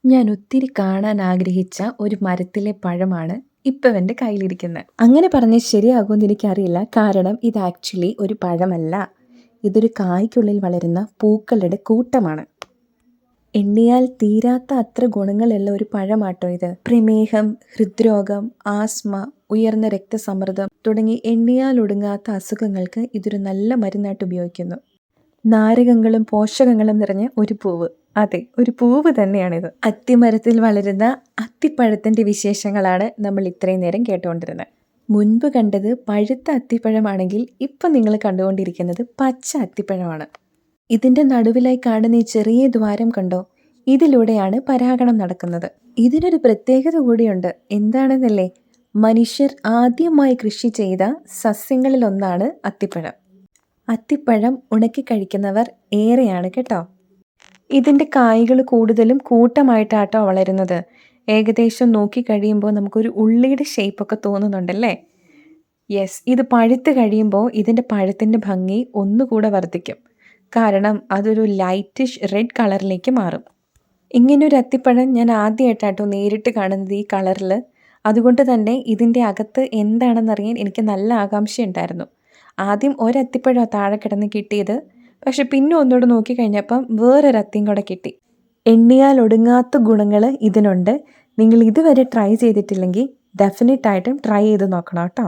ഞാൻ ഒത്തിരി കാണാൻ ആഗ്രഹിച്ച ഒരു മരത്തിലെ പഴമാണ് ഇപ്പം എൻ്റെ കയ്യിലിരിക്കുന്നത്. അങ്ങനെ പറഞ്ഞാൽ ശരിയാകുമെന്ന് എനിക്കറിയില്ല. കാരണം ഇത് ആക്ച്വലി ഒരു പഴമല്ല. ഇതൊരു കായ്ക്കുള്ളിൽ വളരുന്ന പൂക്കളുടെ കൂട്ടമാണ്. എണ്ണിയാൽ തീരാത്ത അത്ര ഗുണങ്ങളുള്ള ഒരു പഴമാട്ടോ ഇത്. പ്രമേഹം, ഹൃദ്രോഗം, ആസ്മ, ഉയർന്ന രക്തസമ്മർദ്ദം തുടങ്ങി എണ്ണിയാൽ ഒടുങ്ങാത്ത അസുഖങ്ങൾക്ക് ഇതൊരു നല്ല മരുന്നായിട്ട് ഉപയോഗിക്കുന്നു. നാരകങ്ങളും പോഷകങ്ങളും നിറഞ്ഞ ഒരു പൂവ്. അതെ, ഒരു പൂവ് തന്നെയാണിത്. അത്തിമരത്തിൽ വളരുന്ന അത്തിപ്പഴത്തിൻ്റെ വിശേഷങ്ങളാണ് നമ്മൾ ഇത്രയും നേരം കേട്ടുകൊണ്ടിരുന്നത്. മുൻപ് കണ്ടത് പഴുത്ത അത്തിപ്പഴമാണെങ്കിൽ ഇപ്പം നിങ്ങൾ കണ്ടുകൊണ്ടിരിക്കുന്നത് പച്ച അത്തിപ്പഴമാണ്. ഇതിൻ്റെ നടുവിലായി കാണുന്ന ഈ ചെറിയ ദ്വാരം കണ്ടോ? ഇതിലൂടെയാണ് പരാഗണം നടക്കുന്നത്. ഇതിനൊരു പ്രത്യേകത കൂടിയുണ്ട്. എന്താണെന്നല്ലേ? മനുഷ്യർ ആദ്യമായി കൃഷി ചെയ്ത സസ്യങ്ങളിലൊന്നാണ് അത്തിപ്പഴം. അത്തിപ്പഴം ഉണക്കി കഴിക്കുന്നവർ ഏറെയാണ് കേട്ടോ. ഇതിൻ്റെ കായ്കൾ കൂടുതലും കൂട്ടമായിട്ടാട്ടോ വളരുന്നത്. ഏകദേശം നോക്കിക്കഴിയുമ്പോൾ നമുക്കൊരു ഉള്ളിയുടെ ഷേപ്പൊക്കെ തോന്നുന്നുണ്ടല്ലേ? യെസ്, ഇത് പഴുത്ത് കഴിയുമ്പോൾ ഇതിൻ്റെ പഴത്തിൻ്റെ ഭംഗി ഒന്നുകൂടെ വർദ്ധിക്കും. കാരണം അതൊരു ലൈറ്റിഷ് റെഡ് കളറിലേക്ക് മാറും. ഇങ്ങനൊരു അത്തിപ്പഴം ഞാൻ ആദ്യമായിട്ടാട്ടോ നേരിട്ട് കാണുന്നത് ഈ കളറിൽ. അതുകൊണ്ട് തന്നെ ഇതിൻ്റെ അകത്ത് എന്താണെന്നറിയാൻ എനിക്ക് നല്ല ആകാംക്ഷയുണ്ടായിരുന്നു. ആദ്യം ഒരത്തിപ്പഴം താഴെ കിടന്ന് കിട്ടിയത്. പക്ഷെ പിന്നെ ഒന്നുകൂടെ നോക്കിക്കഴിഞ്ഞപ്പം വേറൊരത്തിയും കൂടെ കിട്ടി. എണ്ണിയാൽ ഒടുങ്ങാത്ത ഗുണങ്ങൾ ഇതിനുണ്ട്. നിങ്ങൾ ഇതുവരെ ട്രൈ ചെയ്തിട്ടില്ലെങ്കിൽ ഡെഫിനറ്റായിട്ടും ട്രൈ ചെയ്ത് നോക്കണം കേട്ടോ.